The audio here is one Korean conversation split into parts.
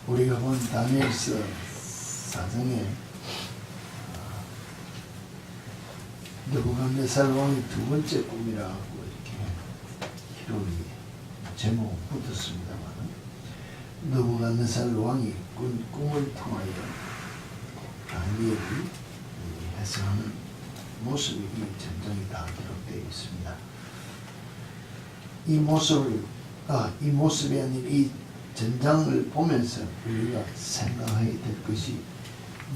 우리가 본 다니엘서 4장에 느부갓네살 왕이 두 번째 꿈이라고 이렇게 기록이 제목 붙었습니다만, 느부갓네살 왕이 꾼 꿈을 통하여 다니엘이 해석하는 모습이 이 전장에 다 기록되어 있습니다. 이 모습이 아닌 이 전장을 보면서 우리가 생각해야 될 것이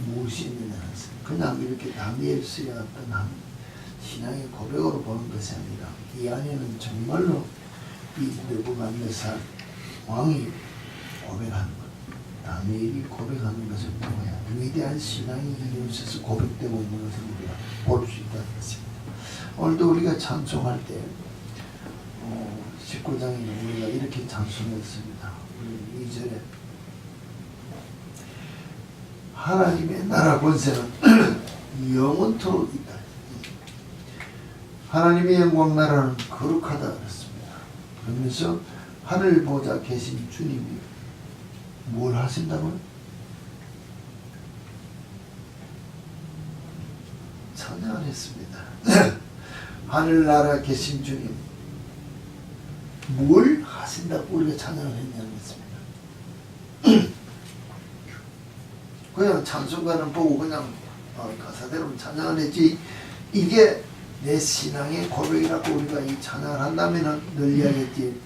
무엇이 있느냐는 것은 그냥 이렇게 다니엘서의 어떤 한 신앙의 고백으로 보는 것이 아니라 이 안에는 정말로 이 느부갓네살 왕이 고백하는 것, 다니엘이 고백하는 것을 통하여 위대한 신앙이 이루어져서 고백되고 있는 것을 우리가 볼 수 있다는 것입니다. 오늘도 우리가 찬송할 때 19장에 우리가 이렇게 찬송했습니다. 2절에 하나님의 나라 권세는 영원토록 있다. 하나님의 영광 나라는 거룩하다 그랬습니다. 그러면서 하늘 보좌 계신 주님이 뭘 하신다고요? 찬양을 했습니다. 하늘나라 계신 주님 뭘 하신다고 우리가 찬양을 했냐는 것입니다. 그냥 찬송가는 보고 그냥 가사대로 찬양을 했지, 이게 내 신앙의 고백이라고 우리가 이 찬양을 한다면 늘 이야기했지,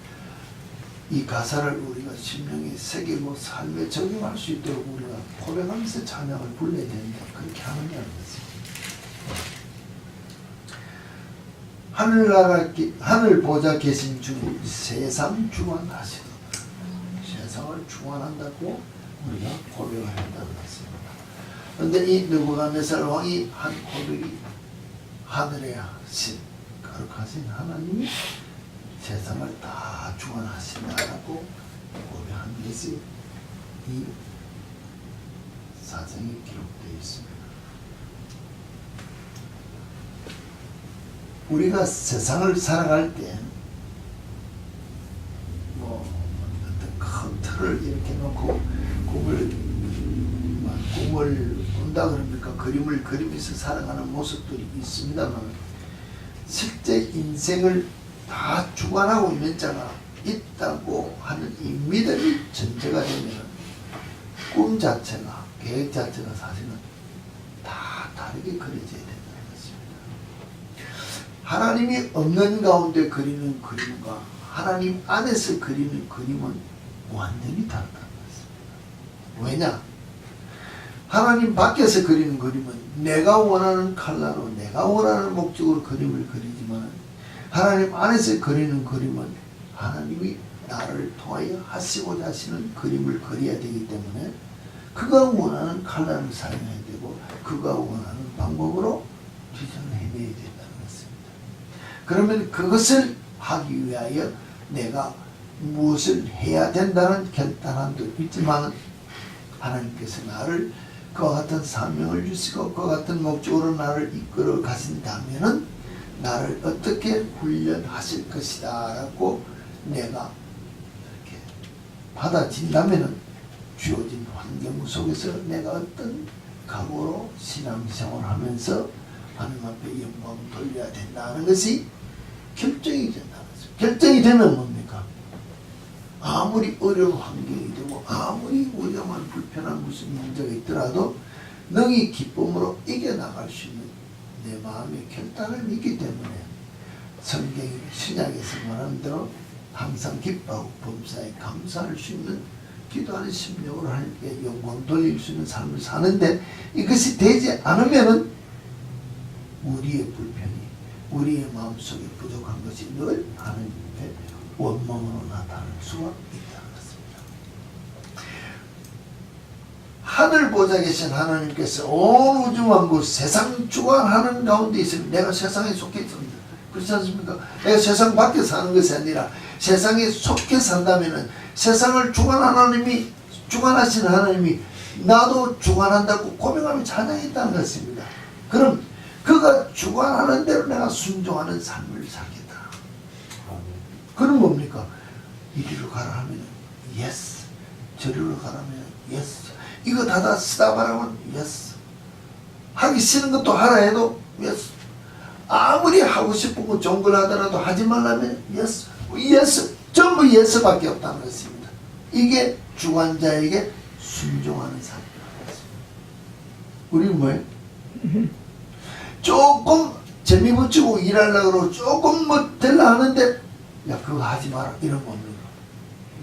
이 가사를 우리가 심령에 새기고 삶에 적용할 수 있도록 우리가 고백하면서 찬양을 불러야 된다. 그렇게 하느냐는 것입니다. 하늘 보좌 계신 주님 세상 주관하시도다. 세상을 주관한다고 우리가 고백을 한다는 것입니다. 그런데 이 느부갓네살 왕이 한 고백이 하늘에 하신 거룩하신 하나님이 세상을 다 주관하신다라고 고백한 것이 이 사정에 기록되어 있습니다. 우리가 세상을 살아갈 때 어떤 큰 틀을 이렇게 놓고 꿈을 꾼다 그럽니까? 그림을 그리면서 살아가는 모습들이 있습니다만, 실제 인생을 다 주관하고 있는 자가 있다고 하는 이 믿음이 전제가 되면 꿈 자체가, 계획 자체가 사실은 다 다르게 그려져야 된다는 것입니다. 하나님이 없는 가운데 그리는 그림과 하나님 안에서 그리는 그림은 완전히 다르다는 것입니다. 왜냐? 하나님 밖에서 그리는 그림은 내가 원하는 컬러로 내가 원하는 목적으로 그림을 그리지만, 하나님 안에서 그리는 그림은 하나님이 나를 통하여 하시고자 하시는 그림을 그려야 되기 때문에 그가 원하는 컬러를 사용해야 되고 그가 원하는 방법으로 디자인을 해내야 된다는 것입니다. 그러면 그것을 하기 위하여 내가 무엇을 해야 된다는 결단함도 있지만, 하나님께서 나를 그와 같은 사명을 주시고 그와 같은 목적으로 나를 이끌어 가신다면은 나를 어떻게 훈련하실 것이다 라고 내가 이렇게 받아진다면은 주어진 환경 속에서 내가 어떤 각오로 신앙생활을 하면서 하나님 앞에 영광 돌려야 된다는 것이 결정이 된다는 거죠. 결정이 되면 뭡니까? 아무리 어려운 환경이 되고 아무리 위험한 불편한 무슨 문제가 있더라도 능히 기쁨으로 이겨나갈 수 있는 내 마음의 결단을 믿기 때문에 성경이 신약에서 말하는 대로 항상 기뻐하고 범사에 감사할 수 있는 기도하는 심령으로 하나님께 영광 돌릴 수 있는 삶을 사는데, 이것이 되지 않으면은 우리의 불편이, 우리의 마음속에 부족한 것이 늘 하나님 앞에 원망으로 나타날 수가 있다는 것입니다. 하늘 보좌 계신 하나님께서 온 우주 만국 세상 주관하는 가운데 있으면 내가 세상에 속해 있습니다. 그렇지 않습니까? 내가 세상 밖에 사는 것이 아니라 세상에 속해 산다면은 세상을 주관하시는 하나님이 나도 주관한다고 고백하며 찬양했다는 것입니다. 그럼 그가 주관하는 대로 내가 순종하는 삶을 살겠다. 그럼 뭡니까? 이리로 가라 하면 예스, 저리로 가라면 예스. 이거 다 쓰다 말하면 예스. 하기 싫은 것도 하라 해도 예스. 아무리 하고 싶은 거 좋은 걸 하더라도 하지 말라면 예스. 예스. 전부 예스밖에 없다는 것입니다. 이게 주관자에게 순종하는 삶이라는 것입니다. 우리는 뭐예요? 조금 재미 붙이고 일하려고 그러고 조금 뭐 될라 하는데 야 그거 하지 마라 이런 거 없는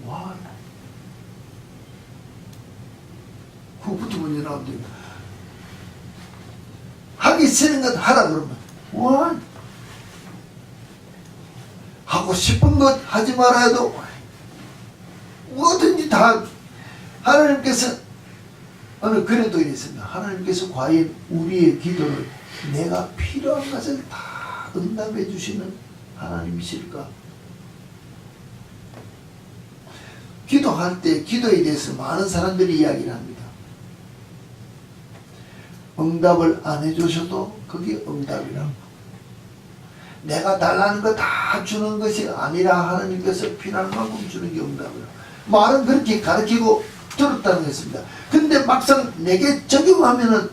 거. 와. 그거부터 문제 나오는데 하기 싫은 것 하라 그러면 와. 하고 싶은 것 하지 마라 해도 뭐든지 다 하나님께서 어느 그래도 있습니다. 하나님께서 과연 우리의 기도를 내가 필요한 것을 다 응답해 주시는 하나님이실까? 기도할 때 기도에 대해서 많은 사람들이 이야기를 합니다. 응답을 안 해주셔도 그게 응답이라고. 내가 달라는 거 다 주는 것이 아니라 하나님께서 필요한 만큼 주는 게 응답이라고. 말은 그렇게 가르치고 들었다는 것입니다. 근데 막상 내게 적용하면은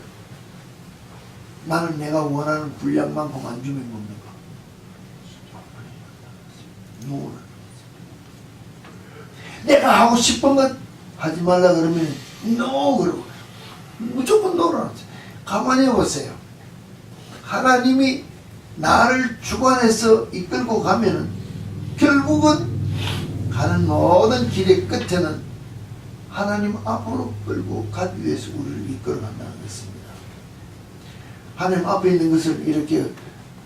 나는 내가 원하는 분량만큼 안 주면 뭡니까? 노는. 내가 하고 싶은 것 하지 말라 그러면 노 그러고 무조건 노라는 거죠. 가만히 보세요. 하나님이 나를 주관해서 이끌고 가면은 결국은 가는 모든 길의 끝에는 하나님 앞으로 끌고 가기 위해서 우리를 이끌어 간다는 것입니다. 하나님 앞에 있는 것을 이렇게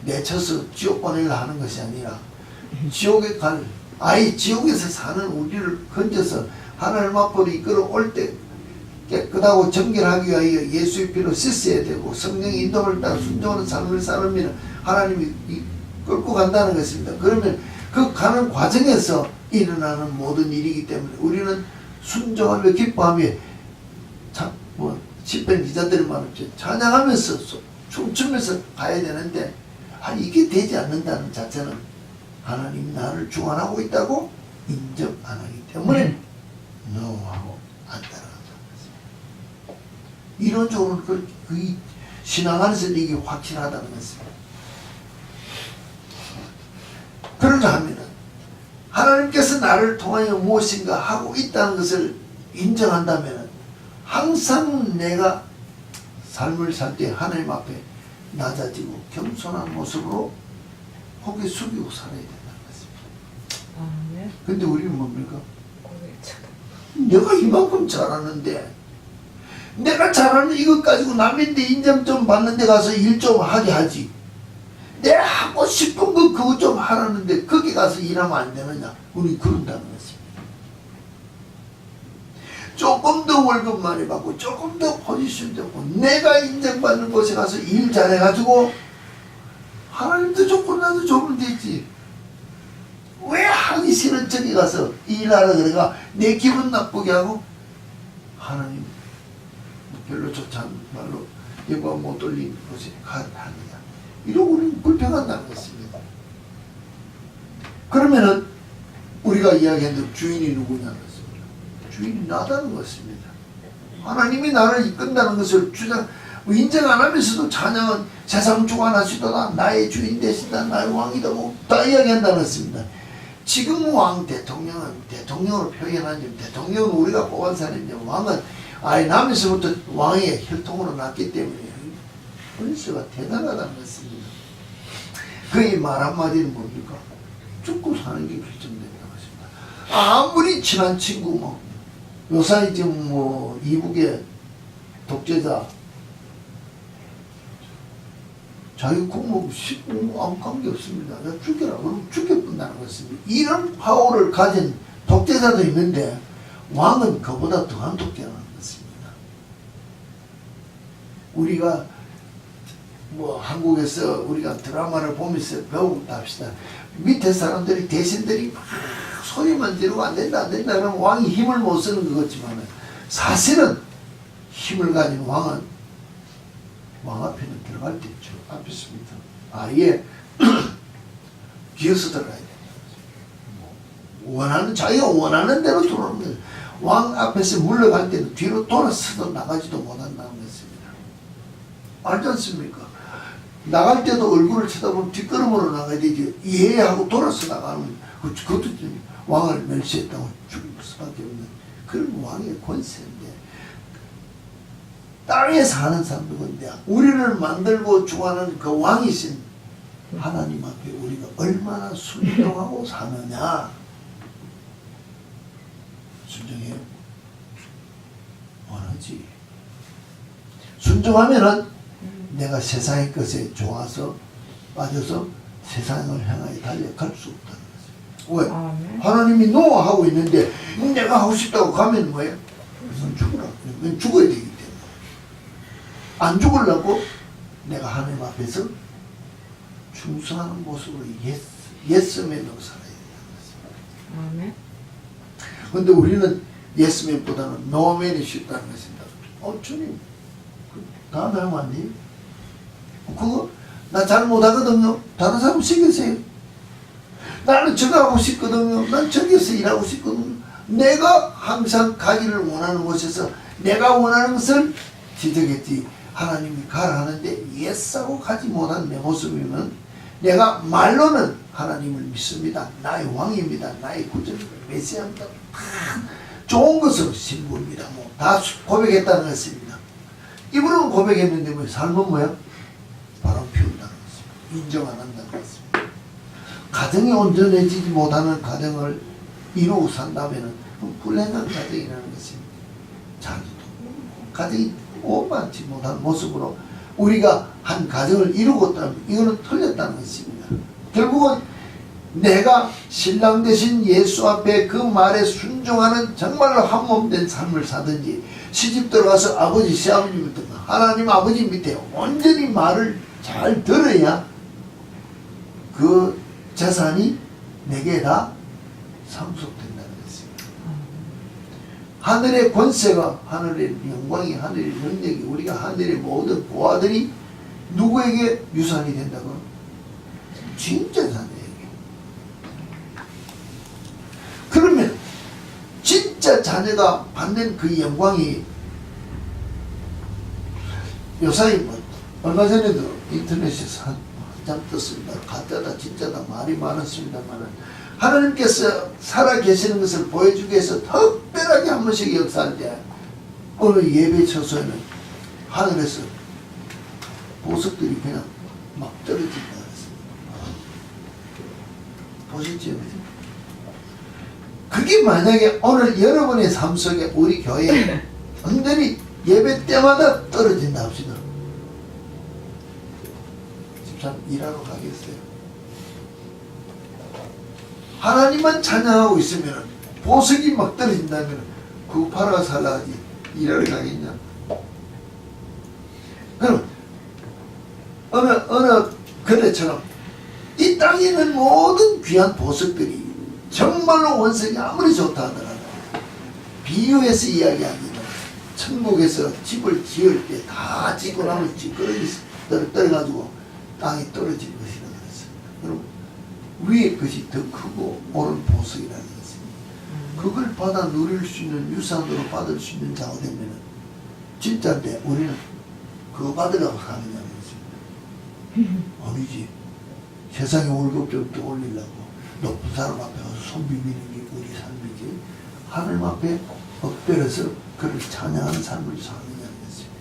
내쳐서 지옥 보내려 하는 것이 아니라 지옥에 갈 아예 지옥에서 사는 우리를 건져서 하나님 앞으로 이끌어 올 때 깨끗하고 정결하기 위하여 예수의 피로 씻어야 되고 성령의 인도를 따라 순종하는 삶을 살면 하나님이 끌고 간다는 것입니다. 그러면 그 가는 과정에서 일어나는 모든 일이기 때문에 우리는 순종하며 기뻐하며 뭐 시편 기자들이 말했죠. 찬양하면서 춤추면서 가야 되는데 이게 되지 않는다는 자체는 하나님이 나를 주관하고 있다고 인정 안 하기 때문에 노하고 안 따라간다는 것입니다. 이론적으로는 그 신앙 안에서 이게 확실하다는 것입니다. 그러자 하면은 하나님께서 나를 통하여 무엇인가 하고 있다는 것을 인정한다면 항상 내가 삶을 살 때 하나님 앞에 낮아지고 겸손한 모습으로 고개 숙이고 살아야 된다는 것입니다. 근데 우리는 뭡니까? 내가 이만큼 잘하는데 내가 잘하는 이것 가지고 남인데 인정 좀 받는 데 가서 일 좀 하게 하지. 내가 하고 싶은 거 그거 좀 하라는데 거기 가서 일하면 안 되느냐? 우리 그런다는 것입니다. 조금 더 월급 많이 받고 조금 더 포지션 좋고 내가 인정받는 곳에 가서 일 잘해가지고 하나님도 좋고 나도 좋으면 되지. 왜 하기 싫은 저기 가서 일하라 그래가 내 기분 나쁘게 하고 하나님 별로 좋지 않은 말로 영광 못 돌린 곳에 가느냐. 이러고 우리는 불평한다는 것입니다. 그러면은 우리가 이야기했던 주인이 누구냐는 것입니다. 주인이 나다는 것입니다. 하나님이 나를 이끈다는 것을 인정 안 하면서도 찬양은 세상 주관하시도다 나의 주인 되신다 나의 왕이다 뭐 다 이야기한다는 것입니다. 지금 왕 대통령은 대통령으로 표현하는 대통령은 우리가 뽑은 사람인데 왕은 아예 남에서부터 왕의 혈통으로 났기 때문에 권세가 대단하다는 것입니다. 그의 말 한마디는 뭡니까? 죽고 사는 게 결정된다는 것입니다. 아무리 친한 친구 뭐 요사이 지금 뭐 이북의 독재자 자기 공무 아무 관계 없습니다. 야 죽여라 그러면 죽여본다는 것입니다. 이런 파워를 가진 독재자도 있는데 왕은 그보다 더한 독재라는 것입니다. 우리가 뭐 한국에서 우리가 드라마를 보면서 배우다 합시다. 밑에 사람들이 대신들이 막 소리만 지르고 안 된다 그러면 왕이 힘을 못 쓰는 것 같지만 사실은 힘을 가진 왕은 왕 앞에는 들어갈 때 있죠. 앞에 있습니다. 아예 기어서 들어가야 돼요. 원하는 자기가 원하는 대로 들어오는 거예요. 왕 앞에서 물러갈 때는 뒤로 돌아서도 나가지도 못한다는 것입니다. 알지 않습니까? 나갈 때도 얼굴을 쳐다보면 뒷걸음으로 나가야 되지. 이해하고 돌아서 나가는 그것도 왕을 멸시했다고 죽을 수밖에 없는 그런 왕의 권세인데, 땅에 사는 사람도 근데 우리를 만들고 주관하는 그 왕이신 하나님 앞에 우리가 얼마나 순종하고 사느냐. 순종해요? 원하지. 순종하면은 내가 세상의 것에 좋아서 빠져서 세상을 향하여 달려갈 수 없다는 거죠. 왜? 하나님이 노하고 있는데 내가 하고 싶다고 가면 뭐예요? 그래서 죽으라. 그건 죽어야 되기 때문에. 안 죽으려고 내가 하나님 앞에서 충성하는 모습으로 예스맨으로 살아야 된다는 것입니다. 그런데 우리는 예스맨보다는 노맨이 쉽다는 것입니다. 주님, 다 나면 안 돼요? 그거 나 잘 못하거든요. 다른 사람 시키세요. 나는 저거 하고 싶거든요. 난 저기서 일하고 싶거든요. 내가 항상 가기를 원하는 곳에서 내가 원하는 것을 지적했지. 하나님이 가라 하는데 예스하고 가지 못한 내 모습이면 내가 말로는 하나님을 믿습니다. 나의 왕입니다. 나의 구주입니다. 메시아입니다. 좋은 것으로 신부입니다. 다 고백했다는 것입니다. 입으로는 고백했는데 뭐 삶은 뭐야? 바람 피운다는 것입니다. 인정 안 한다는 것입니다. 가정이 온전해지지 못하는 가정을 이루고 산다면 불행한 가정이라는 것입니다. 자기도 가정이 오만치 못한 모습으로 우리가 한 가정을 이루고 있다면 이거는 틀렸다는 것입니다. 결국은 내가 신랑 되신 예수 앞에 그 말에 순종하는 정말로 한몸된 삶을 사든지, 시집 들어가서 아버지 시아버지 밑에 하나님 아버지 밑에 온전히 말을 잘 들어야 그 재산이 내게 다 상속된다는 것입니다. 하늘의 권세가, 하늘의 영광이, 하늘의 능력이, 우리가 하늘의 모든 보아들이 누구에게 유산이 된다고? 진짜 자녀에게. 그러면 진짜 자녀가 받는 그 영광이, 요사이 뭐 얼마 전에도 인터넷에서 한장 떴습니다. 가짜다 진짜다 말이 많았습니다만, 하나님께서 살아계시는 것을 보여주기 위해서 특별하게 한 번씩 역사할 때 오늘 예배 처소에는 하늘에서 보석들이 그냥 막 떨어진다 그랬습니다. 보셨죠? 그게 만약에 오늘 여러분의 삶 속에 우리 교회에 완전히 예배 때마다 떨어진다 합시다. 집사람 일하러 가겠어요? 하나님만 찬양하고 있으면 보석이 막 떨어진다면 그거 팔아가 살라지 일하러 가겠냐? 그럼 어느 거래처럼 이 땅에 있는 모든 귀한 보석들이 정말로 원석이 아무리 좋다 하더라도 비유해서 이야기하기는 천국에서 집을 지을 때 다 짓고 나면 찌끄러기 떨어가지고 땅에 떨어질 것이라고 그랬습니다. 그럼 위의 것이 더 크고 옳은 보석이라는 것입니다. 그걸 받아 누릴 수 있는, 유산으로 받을 수 있는 자가 되면 진짜인데 우리는 그거 받으려고 사느냐는 것입니다. 아니지. 세상에 월급 좀 더 올리려고 높은 사람 앞에 가서 손 비비는 게 우리 삶이지. 하나님 앞에 엎드려서 그를 찬양하는 삶을 사느냐는 것입니다.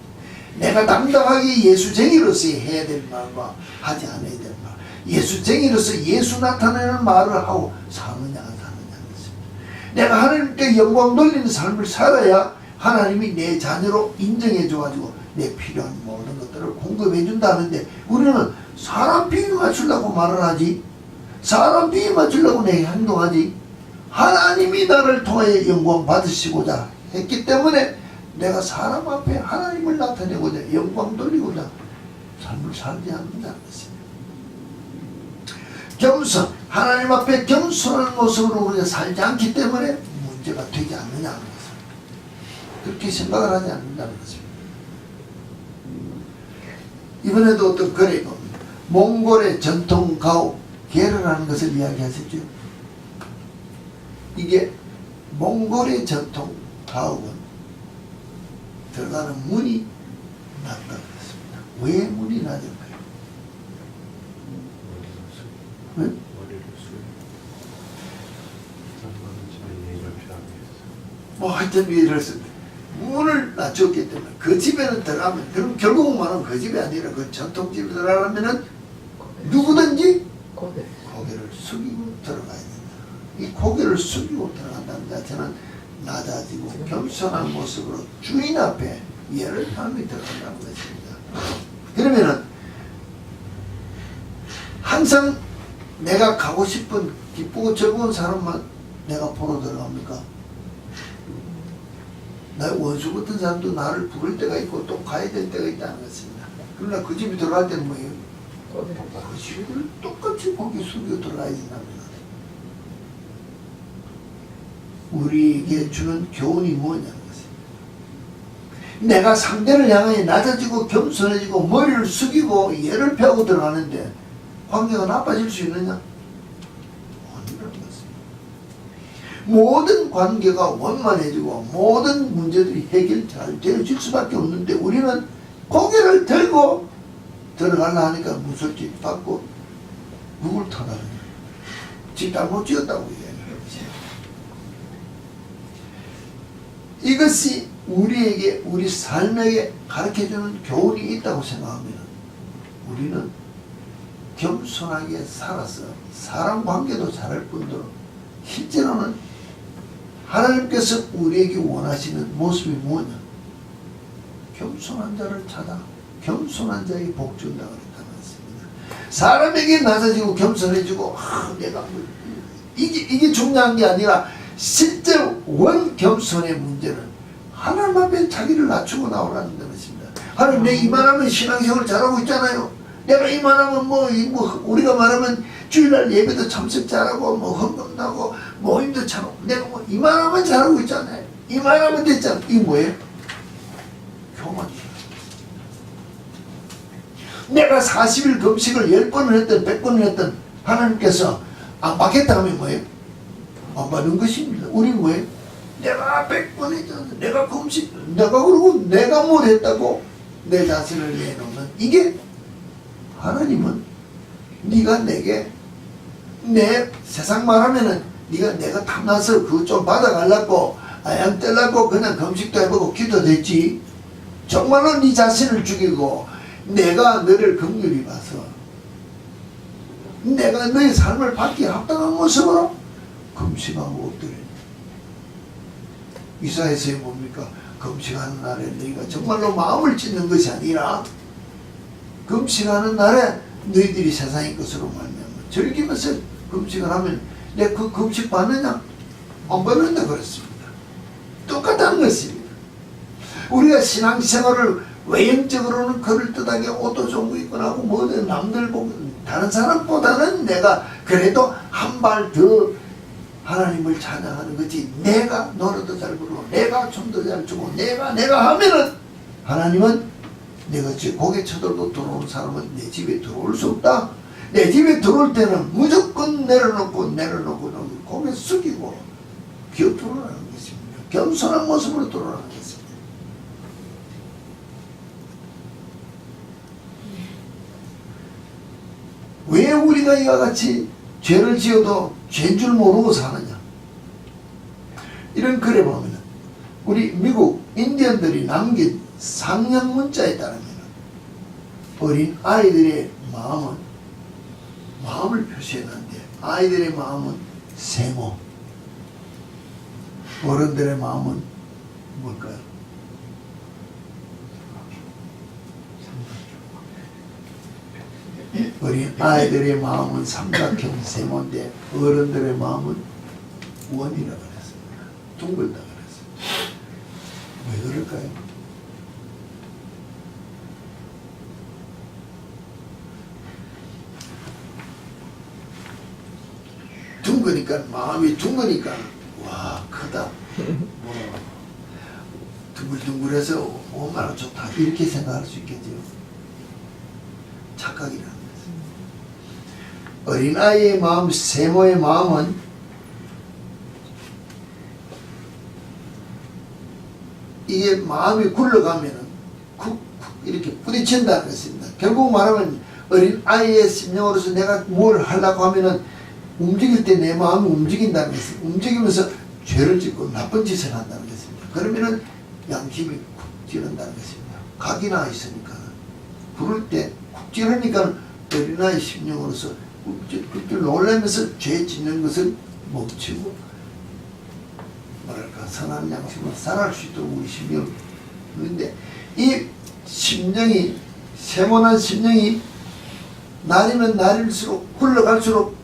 내가 당당하게 예수쟁이로서 해야 될 말과 하지 않아야 될 말, 예수쟁이로서 예수 나타내는 말을 하고 사느냐 안 사느냐는 것입니다. 내가 하나님께 영광 돌리는 삶을 살아야 하나님이 내 자녀로 인정해 줘가지고 내 필요한 모든 것들을 공급해 준다는데, 우리는 사람 비유 맞추려고 말을 하지, 사람 비유 맞추려고 내 행동하지, 하나님이 나를 통해 영광 받으시고자 했기 때문에 내가 사람 앞에 하나님을 나타내고자 영광 돌리고자 삶을 살지 않는다는 것입니다. 겸손, 하나님 앞에 겸손한 모습으로 우리가 살지 않기 때문에 문제가 되지 않느냐는 것입니다. 그렇게 생각을 하지 않는다는 것입니다. 이번에도 어떤 글에 몽골의 전통 가옥 게르라는 것을 이야기하셨죠. 이게 몽골의 전통 가옥은 들어가는 문이 낮다고 했습니다. 왜 문이 낮을까요? 네? 뭐 하여튼 위를 씁니다. 문을 낮췄기 때문에 그 집에는 들어가면, 그럼 결국은 말하면 그 집이 아니라 그 전통집에 들어가려면은 누구든지 고개를 숙이고 들어가야 된다. 이 고개를 숙이고 들어간다는 자체는 낮아지고 겸손한 모습으로 주인 앞에 예를 하며 들어간다는 것입니다. 그러면은 항상 내가 가고 싶은 기쁘고 즐거운 사람만 내가 보러 들어갑니까? 나의 원수 같은 사람도 나를 부를 때가 있고 또 가야 될 때가 있다는 것입니다. 그러나 그 집에 들어갈 때는 뭐예요? 그 집을 똑같이 고개 숙여 들어가야 된답니다. 우리에게 주는 교훈이 뭐냐는 것입니다. 내가 상대를 향해 낮아지고 겸손해지고 머리를 숙이고 예를 펴고 들어가는데 관계가 나빠질 수 있느냐? 아니라는 것입니다. 모든 관계가 원만해지고 모든 문제들이 해결 잘 되어질 수밖에 없는데 우리는 고개를 들고 들어가려 하니까 무섭지 받고 누굴 탓하느냐? 지 잘못 지었다고 얘기하는 것이에요. 이것이 우리에게 우리 삶에게 가르쳐주는 교훈이 있다고 생각하면 우리는 겸손하게 살아서 사람 관계도 잘할 뿐더러 실제로는 하나님께서 우리에게 원하시는 모습이 뭐냐? 겸손한 자를 찾아 겸손한 자에게 복 준다고 그랬다는 것입니다. 사람에게 낮아지고 겸손해지고 내가 이게 중요한 게 아니라 실제 원 겸손의 문제는 하나님 앞에 자기를 낮추고 나오라는 것입니다. 하나님 내 이만하면 신앙생활 잘하고 있잖아요. 내가 이만하면 뭐 우리가 말하면 주일날 예배도 참석 잘하고 뭐 헌금 나고 모임도 잘하고 내가 뭐 이만하면 잘하고 있잖아요. 이만하면 됐잖아. 이게 뭐예요? 교만이에요. 내가 40일 금식을 10번을 했든 100번을 했든 하나님께서 안 받겠다 하면 뭐예요? 안 받는 것입니다. 우리는 뭐예요? 내가 100번 했잖아. 내가 금식 내가 그러고 내가 뭘 했다고 내 자신을 내놓는 이게 하나님은 네가 내게 내 세상 말하면은 네가 내가 탐나서 그거 좀 받아가려고 아양 떼려고 그냥 금식도 해보고 기도도 했지 정말로 네 자신을 죽이고 내가 너를 긍휼히 봐서 내가 너의 삶을 받기에 합당한 모습으로 금식하고 엎드려 이사야서에 뭡니까? 금식하는 날에 너희가 정말로 마음을 찢는 것이 아니라 금식하는 날에 너희들이 세상의 것으로 말미암아 즐기면서 금식을 하면 내가 그 금식 받느냐? 안 받는다 그랬습니다. 똑같다는 것입니다. 우리가 신앙생활을 외형적으로는 그럴듯하게 옷도 좋은 거 입고 나고 뭐든 남들 보고 다른 사람보다는 내가 그래도 한 발 더 하나님을 찬양하는 거지 내가 노래도 잘 부르고 내가 춤도 잘 추고 내가 하면은 하나님은 내가 고개 쳐들고 들어오는 사람은 내 집에 들어올 수 없다. 내 집에 들어올 때는 무조건 내려놓고 고개 숙이고 기어 들어오라는 것입니다. 겸손한 모습으로 들어오라는 것입니다. 왜 우리가 이와 같이 죄를 지어도 죄인 줄 모르고 사느냐? 이런 글에 보면 우리 미국 인디언들이 남긴 상형 문자에 따르면 어린 아이들의 마음을 표시해놨는데 아이들의 마음은 세모, 어른들의 마음은 뭘까요? 어린 아이들의 마음은 삼각형 세모인데 어른들의 마음은 원이라고 그랬습니다. 둥글다 그랬습니다. 왜 그럴까요? 둥그니까 마음이 둥그니까 와 크다 뭐 둥글둥글해서 얼마나 좋다 이렇게 생각할 수 있겠죠. 착각이라는 거죠. 어린아이의 마음 세모의 마음은 이게 마음이 굴러가면은 이렇게 부딪힌다는 것입니다. 결국 말하면 어린 아이의 심령으로서 내가 뭘 하려고 하면은 움직일 때 내 마음이 움직인다는 것입니다. 움직이면서 죄를 짓고 나쁜 짓을 한다는 것입니다. 그러면은 양심이 쿡 찌른다는 것입니다. 각이나 있으니까 부를 때 쿡 찌르니까 어린아이 심령으로서 놀라면서 죄 짓는 것을 멈추고 뭐랄까 선한 양심으로 살아갈 수 있도록 우리 심령. 그런데 이 심령이 세모난 심령이 날이면 날일수록 흘러갈수록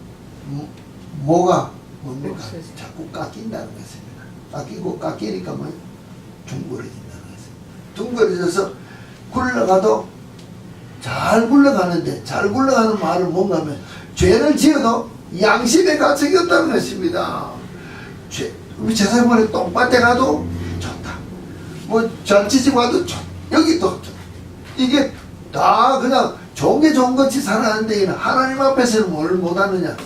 뭐가 뭡니까? 자꾸 깎인다는 것입니다. 깎이고 깎이니까 뭐 둥그러진다는 것입니다. 둥그러져서 굴러가도 잘 굴러가는데, 잘 굴러가는 말은 뭔가 하면 죄를 지어도 양심의 가책이 없다는 것입니다. 우리 제사번에 똥밭에 가도 좋다. 뭐 잔치집 가도 좋다. 여기도 좋다. 이게 다 그냥 좋은 게 좋은 것이 살아가는데 하나님 앞에서는 뭘 못하느냐?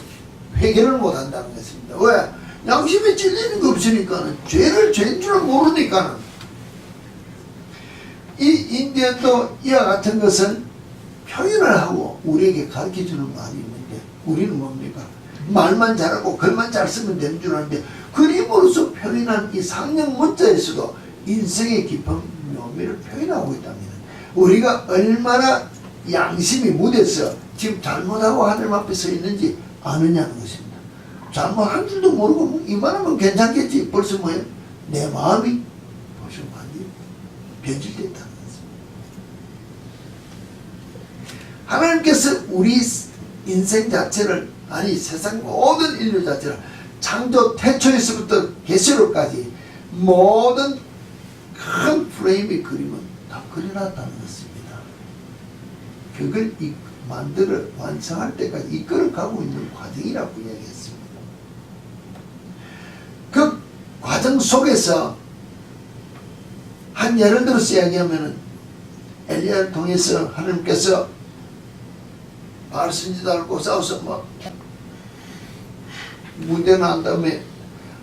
회개를 못한다는 것입니다. 왜? 양심에 찔리는 게 없으니까는, 죄를 죄인 줄 모르니까는. 이 인디언도 이와 같은 것을 표현을 하고 우리에게 가르쳐주는 말이 있는데, 우리는 뭡니까? 말만 잘하고 글만 잘 쓰면 되는 줄 아는데, 그림으로서 표현한 이 상형 문자에서도 인생의 깊은 묘미를 표현하고 있답니다. 우리가 얼마나 양심이 묻어서 지금 잘못하고 하나님 앞에 서 있는지 아느냐는 것입니다. 잘못한 줄도 모르고 이만하면 괜찮겠지. 벌써 뭐예요? 내 마음이 벌써 많이 변질됐다는 것입니다. 하나님께서 우리 인생 자체를, 아니 세상 모든 인류 자체를 창조 태초에서부터 계시록까지 모든 큰 프레임의 그림은 다 그려놨다는 것입니다. 그걸 만들어 완성할 때까지 이끌어 가고 있는 과정이라고 이야기했습니다. 그 과정 속에서 한 예를 들어서 이야기하면은 엘리야를 통해서 하나님께서 바알 선지자들과 싸워서 뭐 문제 난 다음에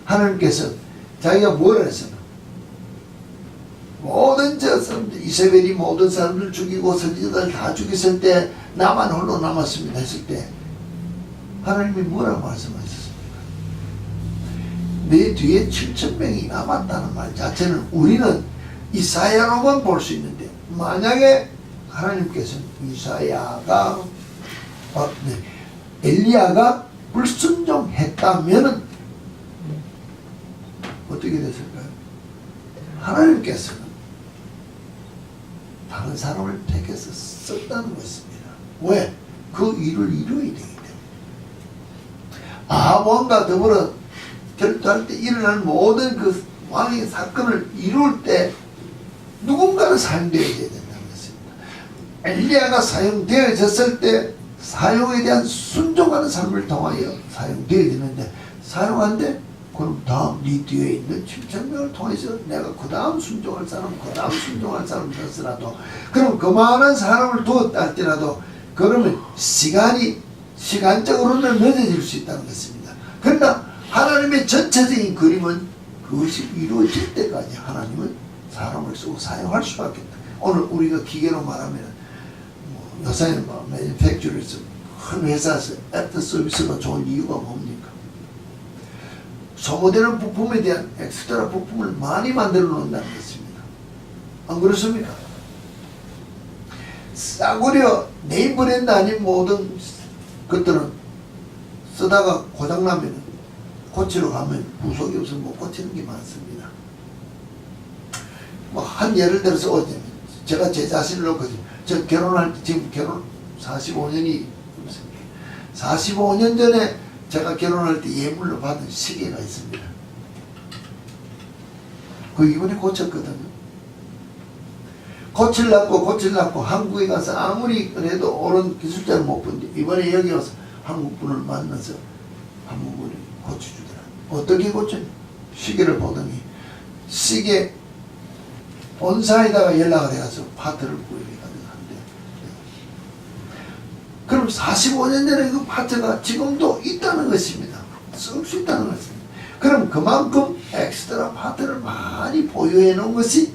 하나님께서 자기가 뭘 했어요? 모든 저 사람들, 이세벨이 모든 사람들 죽이고 선지자들 다 죽였을 때 나만 홀로 남았습니다 했을 때 하나님이 뭐라고 말씀하셨습니까? 내 뒤에 7,000명이 남았다는 말 자체는 우리는 이사야로만 볼 수 있는데, 만약에 하나님께서는 엘리야가 불순종했다면은 어떻게 됐을까요? 하나님께서는 다른 사람을 택해서 썼다는 것입니다. 왜? 그 일을 이루어야 되기 때문에. 아합왕과 더불어 결투할 때 일어난 모든 그 왕의 사건을 이룰 때 누군가는 사용되어야 된다는 것입니다. 엘리야가 사용되어졌을 때 사용에 대한 순종하는 삶을 통하여 사용되어야 되는데, 사용한데 그럼 다음 네 뒤에 있는 7,000명을 통해서 내가 그 다음 순종할 사람, 그 다음 순종할 사람을 뒀으라도, 그럼 그만한 사람을 두었다 할지라도 그러면 시간적으로는 늦어질 수 있다는 것입니다. 그러나 하나님의 전체적인 그림은 그것이 이루어질 때까지 하나님은 사람을 쓰고 사용할 수밖에 없다. 오늘 우리가 기계로 말하면 요새는 매니팩처리에서 큰 회사에서 애프터 서비스가 좋은 이유가 뭡니까? 소모되는 부품에 대한 엑스트라 부품을 많이 만들어 놓는다는 것입니다. 안 그렇습니까? 싸구려 네임 브랜드 아닌 모든 것들은 쓰다가 고장나면 고치러 가면 부속이 없어서 못 고치는 게 많습니다. 뭐 한 예를 들어서 제가 제 자신을 놓고, 저 결혼할 때, 지금 결혼 45년이 45년 전에 제가 결혼할 때 예물로 받은 시계가 있습니다. 그 이번에 고쳤거든요. 고치려고 한국에 가서 아무리 그래도 옳은 기술자를 못 본데, 이번에 여기 와서 한국분을 만나서 한 분이 고쳐주더라. 어떻게 고쳤냐? 시계를 보더니 시계 본사에다가 연락을 해서 파트를 구입해 가능한데, 그럼 45년 전에 그 파트가 지금도 있다는 것입니다. 쓸 수 있다는 것입니다. 그럼 그만큼 엑스트라 파트를 많이 보유해 놓은 것이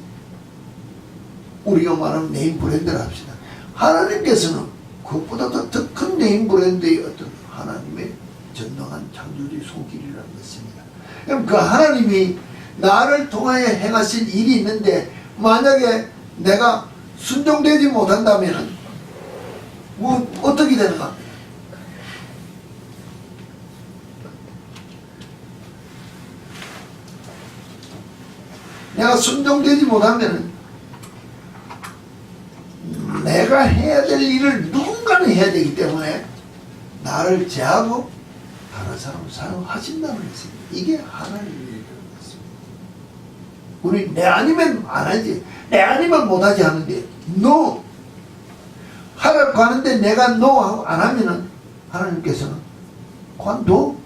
우리가 말하는 네임 브랜드를 합시다. 하나님께서는 그것보다도 더 큰 네임 브랜드의 어떤 하나님의 전능한 창조주의 손길이라는 것입니다. 그럼 그 하나님이 나를 통하여 행하신 일이 있는데 만약에 내가 순종되지 못한다면 뭐 어떻게 되는가? 내가 순종되지 못하면 내가 해야 될 일을 누군가는 해야 되기 때문에 나를 제하고 다른 사람을 사용하신다는 것입니다. 이게 하나님의 일이라는 것입니다. 우리 내 아니면 안 하지, 내 아니면 못하지 하는데 no 하라고 하는데 내가 no 하고 안 하면은 하나님께서는 관도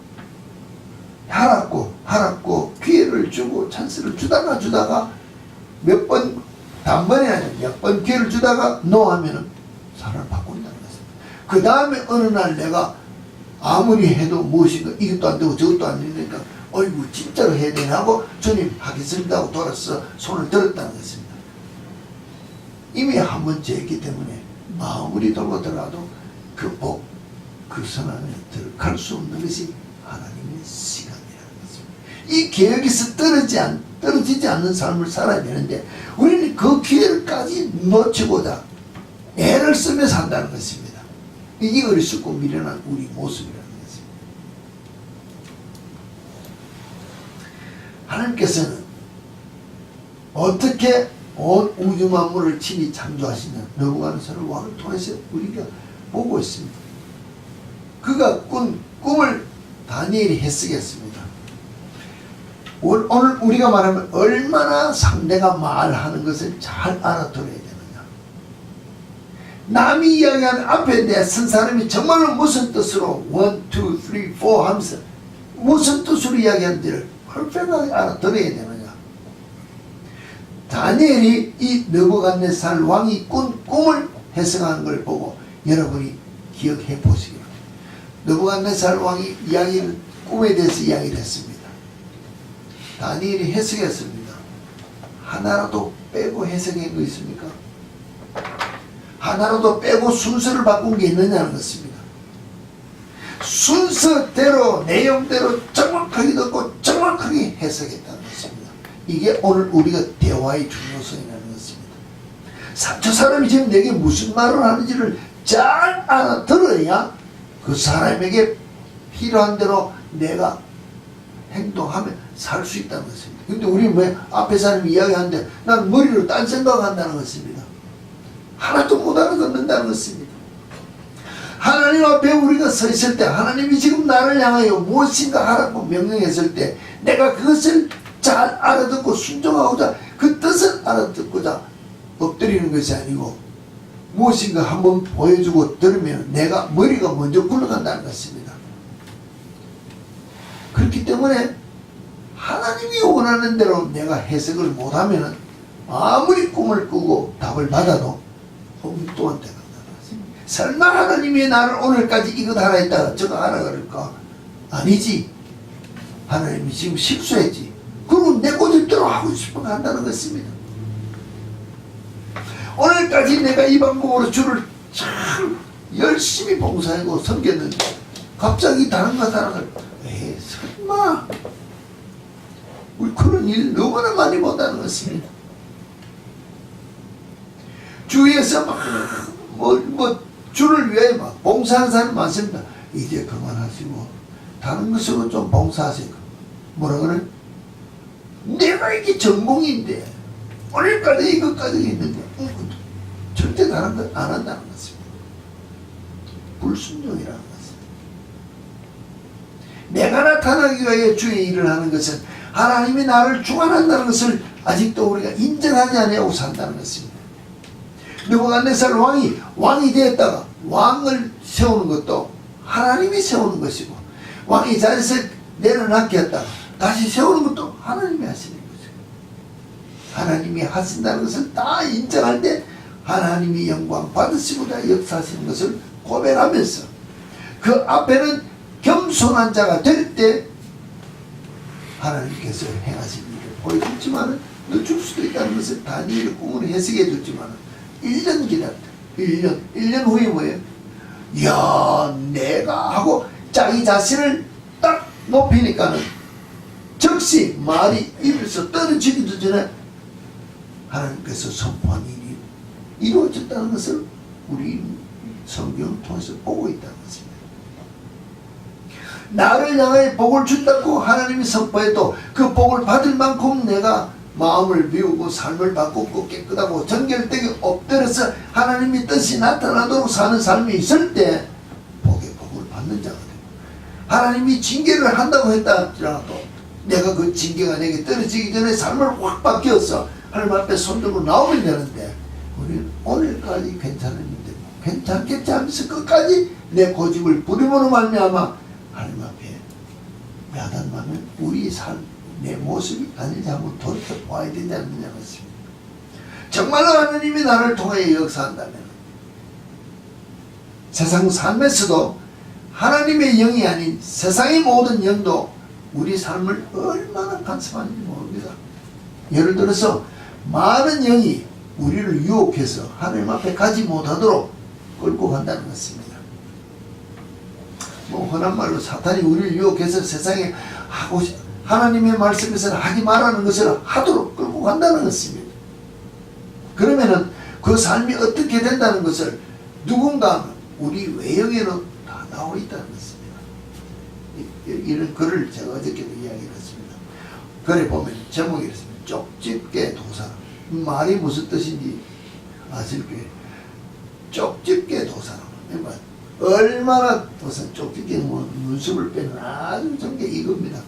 하라고 기회를 주고 찬스를 주다가 몇 번 단번에 아니라 몇 번 기회를 주다가 no 하면은 사람을 바꾼다는 것입니다. 그 다음에 어느 날 내가 아무리 해도 무엇인가 이것도 안 되고 저것도 안 되니까 어이구 진짜로 해야 되나 하고 주님 하겠습니다 하고 돌아서 손을 들었다는 것입니다. 이미 한 번째 했기 때문에 아무리 돌고 들어가도 그 복, 그 선 안에 들어갈 수 없는 것이 하나님의 시간이라는 것입니다. 이 계획에서 떨어지지 않는 삶을 살아야 되는데 우리는 그 기회를까지 놓치고자 애를 쓰며 산다는 것입니다. 이게 어리석고 미련한 우리 모습이라는 것입니다. 하나님께서는 어떻게 온 우주 만물을 친히 창조하시는 느부갓네살 왕을 통해서 우리가 보고 있습니다. 그가 꾼 꿈을 다니엘이 해석했습니다. 오늘 우리가 말하면 얼마나 상대가 말하는 것을 잘 알아들어야 되느냐. 남이 이야기하는 앞에 내 쓴 사람이 정말로 무슨 뜻으로 1, 2, 3, 4 하면서 무슨 뜻으로 이야기하는지를 perfectly 알아들어야 되느냐. 다니엘이 이 느부갓네살 왕이 꾼 꿈을 해석하는 걸 보고 여러분이 기억해 보시기 바랍니다. 느부갓네살 왕이 꿈에 대해서 이야기를 했습니다. 다니엘이 해석했습니다. 하나라도 빼고 해석한 거 있습니까? 하나라도 빼고 순서를 바꾼 게 있느냐는 것입니다. 순서대로 내용대로 정확하게 듣고 정확하게 해석했다는 것입니다. 이게 오늘 우리가 대화의 중요성이라는 것입니다. 저 사람이 지금 내게 무슨 말을 하는지를 잘 알아들어야 그 사람에게 필요한 대로 내가 행동하면 살 수 있다는 것입니다. 근데 우리는 왜 앞에 사람이 이야기하는데 난 머리로 딴 생각한다는 것입니다. 하나도 못 알아듣는다는 것입니다. 하나님 앞에 우리가 서 있을 때 하나님이 지금 나를 향하여 무엇인가 하라고 명령했을 때 내가 그것을 잘 알아듣고 순종하고자 그 뜻을 알아듣고자 엎드리는 것이 아니고 무엇인가 한번 보여주고 들으면 내가 머리가 먼저 굴러간다는 것입니다. 그렇기 때문에 하나님이 원하는 대로 내가 해석을 못하면 아무리 꿈을 꾸고 답을 받아도 엉뚱한 데가 나타났습니다. 설마 하나님이 나를 오늘까지 이것 하라 했다가 저거 하라 그럴까? 아니지. 하나님이 지금 실수했지. 그럼 내 고집대로 하고 싶은 거 한다는 것입니다. 오늘까지 내가 이 방법으로 주를 참 열심히 봉사하고 섬겼는데 갑자기 다른 거 하다가 설마 우리 그런 일 너무나 많이 본다는 것입니다. 주위에서 주를 위해 막 봉사하는 사람이 많습니다. 이제 그만하시고 다른 것으로 좀 봉사하세요. 뭐라 그래? 내가 이게 전공인데 오늘까지 이것까지 했는데 절대 다른 것 안 한다는 것입니다. 불순종이라는 것입니다. 내가 나타나기 위해 주의 일을 하는 것은 하나님이 나를 주관한다는 것을 아직도 우리가 인정하지 않고 산다는 것입니다. 느부갓네살 왕이 되었다가 왕을 세우는 것도 하나님이 세우는 것이고 왕이 자리에서 내려놓게 했다가 다시 세우는 것도 하나님이 하시는 거죠. 하나님이 하신다는 것을 다 인정할 때 하나님이 영광 받으시고자 역사하시는 것을 고백하면서 그 앞에는 겸손한 자가 될 때 하나님께서 행하신 일을 보여줬지만 늦출 수도 있다는 것을 다니엘의 꿈을 해석해 줬지만 1년 기다렸다. 1년 후에 뭐예요? 이야, 내가 하고 자기 자신을 딱 높이니까는 즉시 말이 입에서 떨어지기도 전에 하나님께서 선포한 일이 이루어졌다는 것을 우리 성경을 통해서 보고 있다는 것입니다. 나를 향하여 복을 준다고 하나님이 선포해도 그 복을 받을 만큼 내가 마음을 비우고 삶을 바꾸고 깨끗하고 정결되게 엎드려서 하나님의 뜻이 나타나도록 사는 삶이 있을 때 복의 복을 받는 자가 되고, 하나님이 징계를 한다고 했다 할지라도 내가 그 징계가 내게 떨어지기 전에 삶을 확 바뀌어서 하나님 앞에 손들고 나오면 되는데, 우리는 오늘까지 괜찮았는데 괜찮겠지 하면서 끝까지 내 고집을 부림으로 말미암아 하나님 앞에 야단하면 우리 삶, 내 모습이 아닌지 한번 돌이켜봐야 되지 않느냐 것입니다. 정말로 하나님이 나를 통해 역사한다면 세상 삶에서도 하나님의 영이 아닌 세상의 모든 영도 우리 삶을 얼마나 간섭하는지 모릅니다. 예를 들어서 많은 영이 우리를 유혹해서 하나님 앞에 가지 못하도록 끌고 간다는 것입니다. 뭐 흔한 말로 사탄이 우리를 유혹해서 세상에 하고 하나님의 말씀에서는 하지 말라는 것을 하도록 끌고 간다는 것입니다. 그러면은 그 삶이 어떻게 된다는 것을 누군가 우리 외형에는 다 나와 있다는 것입니다. 이런 글을 제가 어저께도 이야기를 했습니다. 글에 보면 제목이 이렇습니다. 쪽집게 도사. 말이 무슨 뜻인지 아실 거예요. 쪽집게 도사. 얼마나 도사, 쪽집게 눈썹을 빼는 아주 정게 이겁니다.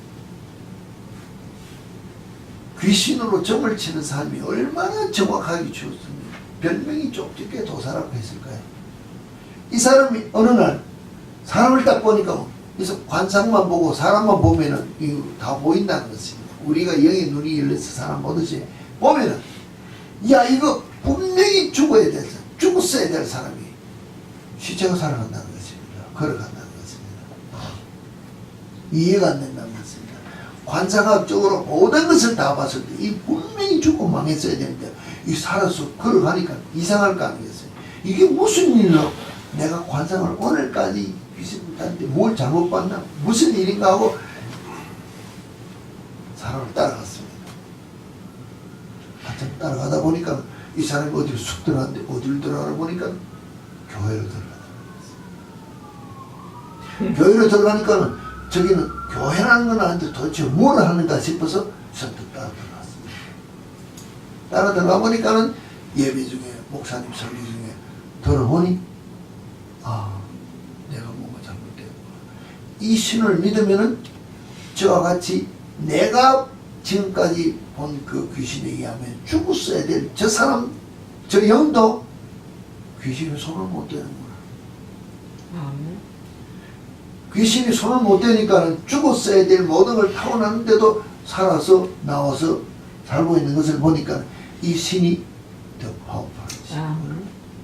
귀신으로 점을 치는 사람이 얼마나 정확하게 주었습니다. 별명이 쪽집게 도사라고 했을까요? 이 사람이 어느 날 사람을 딱 보니까 그래서 관상만 보고 사람만 보면은 이거 다 보인다는 것입니다. 우리가 영의 눈이 열려서 사람 보듯이 보면은 야, 이거 분명히 죽었어야 될 사람이 시체가 살아간다는 것입니다. 걸어간다는 것입니다. 이해가 안 된다는 것입니다. 관상학적으로 모든 것을 다 봤을 때 이 분명히 죽고 망했어야 되는데 이 살아서 걸어가니까 이상할 거 아니겠어요? 이게 무슨 일로 내가 관상을 오늘까지 비슷한데 뭘 잘못 봤나? 무슨 일인가 하고 사람을 따라갔습니다. 한참 따라가다 보니까 이 사람이 어디로 쑥 들어갔는데 어디를 들어가다 보니까 교회로 들어가더라고요. 교회로 들어가니까 저기는 교회라는 건 아닌데 도대체 뭘 하는가 싶어서 선뜻 따라 들어갔습니다. 따라 들어가 보니까는 예배 중에 목사님 설교 중에 들어보니 내가 뭔가 잘못되었구나. 이 신을 믿으면은 저와 같이 내가 지금까지 본 그 귀신에 의하면 죽었어야 될 저 사람, 저 영도 귀신이 손을 못 대는구나. 귀신이 손을 못 대니까 죽었어야 될 모든 걸 타고났는데도 살아서 나와서 살고 있는 것을 보니까 이 신이 더 파워풀하지.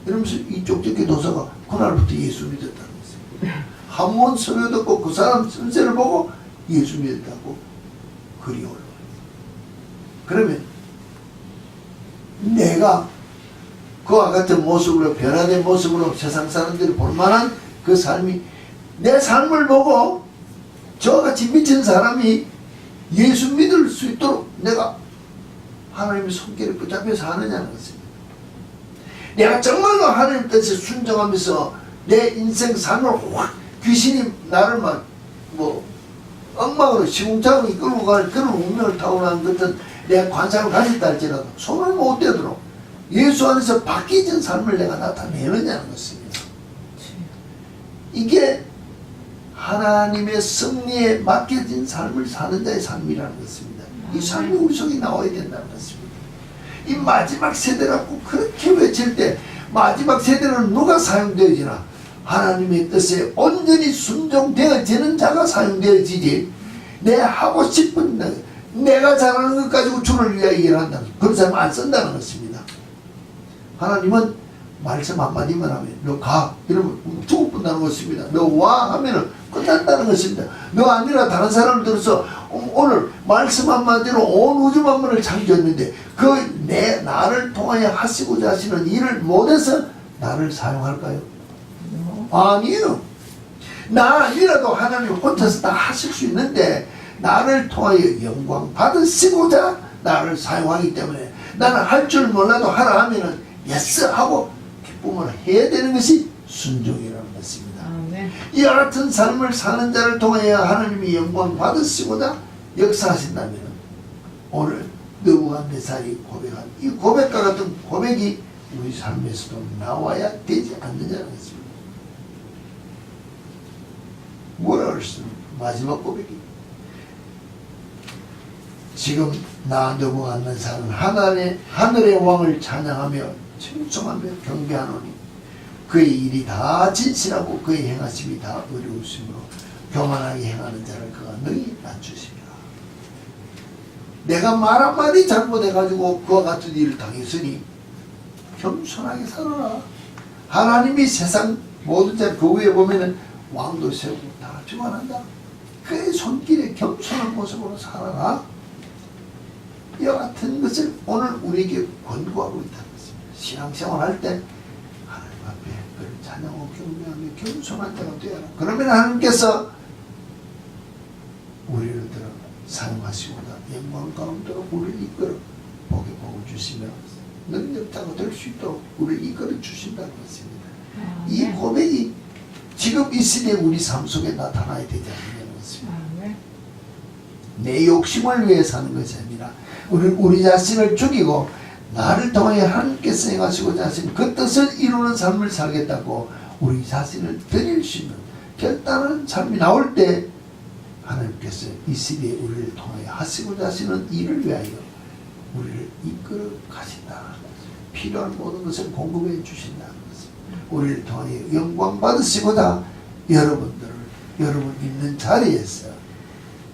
이러면서 이 쪽집게 도사가 그날부터 예수 믿었다는 것입니다. 한 번 설교 듣고 그 사람 선세를 보고 예수 믿었다고 글이 올라와요. 그러면 내가 그와 같은 모습으로 변화된 모습으로 세상 사람들이 볼만한 그 삶이 내 삶을 보고 저같이 미친 사람이 예수 믿을 수 있도록 내가 하나님의 손길에 붙잡혀서 하느냐는 것입니다. 내가 정말로 하나님 뜻에 순종하면서 내 인생 삶을 확 귀신이 나를 막 엉망으로 시궁창으로 이끌고 갈 그런 운명을 타고난 것은 내가 관상을 가졌다 할지라도 손을 못 대도록 예수 안에서 바뀌어진 삶을 내가 나타내느냐는 것입니다. 이게 하나님의 승리에 맡겨진 삶을 사는 자의 삶이라는 것입니다. 이 삶이 우리 속에 나와야 된다는 것입니다. 이 마지막 세대라고 그렇게 외칠 때 마지막 세대는 누가 사용되어지나? 하나님의 뜻에 온전히 순종되어지는 자가 사용되어지지, 내 하고 싶은 내가 잘하는 것 가지고 주를 위하여 일한다, 그런 사람 안 쓴다는 것입니다. 하나님은 말씀 한마디만 하면 너 가 이러면 죽어본다는 것입니다. 너 와 하면은 끝난다는 것입니다. 너 아니라 다른 사람을 들어서 오늘 말씀 한마디로 온 우주 만물을 창조했는데 그 나를 통하여 하시고자 하시는 일을 못해서 나를 사용할까요? 아니에요. 나 아니라도 하나님 혼자서 다 하실 수 있는데 나를 통하여 영광 받으시고자 나를 사용하기 때문에 나는 할 줄 몰라도 하라 하면은 예스 하고 기쁨을 해야 되는 것이 순종이라는 것입니다. 이와 같은 삶을 사는 자를 통하여 하나님이 영광 받으시고자 역사하신다면 오늘 느부갓네살이 고백한 이 고백과 같은 고백이 우리 삶에서도 나와야 되지 않느냐는 것입니다. 뭐라 그랬습니까? 마지막 고백이 지금 나 느부갓네살은 하늘의 왕을 찬양하며 청송하며 경배하노니 그의 일이 다 진실하고 그의 행하심이 다 의로우시므로 교만하게 행하는 자를 그가 능히 낮추시리라. 내가 말 한마디 잘못해가지고 그와 같은 일을 당했으니 겸손하게 살아라. 하나님이 세상 모든 자 그 위에 보면은 왕도 세우고 다 주관한다. 그의 손길에 겸손한 모습으로 살아라. 이와 같은 것을 오늘 우리에게 권고하고 있다는 것입니다. 신앙생활 할 때 하나님 앞에 그를 찬양하고 경배하며 겸손한 자가 되어라. 그러면 하나님께서 우리를 들어 사용하시고자 영광 가운데로 우리를 이끌어 복의 복을 주시며 능력자가 될 수 있도록 우리를 이끌어 주신다는 것입니다. 이 고백이 지금 이 시대에 우리 삶 속에 나타나야 되지 않느냐는 것입니다. 내 욕심을 위해 사는 것이 아니라 우리 자신을 죽이고 나를 통하여 하나님께서 행하시고자 하신 그 뜻을 이루는 삶을 살겠다고 우리 자신을 드릴 수 있는 결단하는 삶이 나올 때 하나님께서 이 시대에 우리를 통하여 하시고자 하시는 일을 위하여 우리를 이끌어 가신다는 것입니다. 필요한 모든 것을 공급해 주신다는 것입니다. 우리를 통하여 영광 받으시고자 여러분 있는 자리에서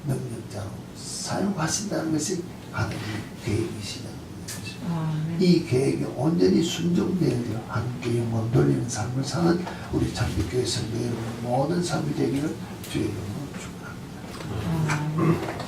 능력자로 사용하신다는 것이 하나님의 계획이시다는 것입니다. 이 계획에 온전히 순종되어 하나님께 영광 돌리는 삶을 사는 우리 참빛교회 성도 여러분 모든 삶이 되기를 주의 이름으로 축원합니다.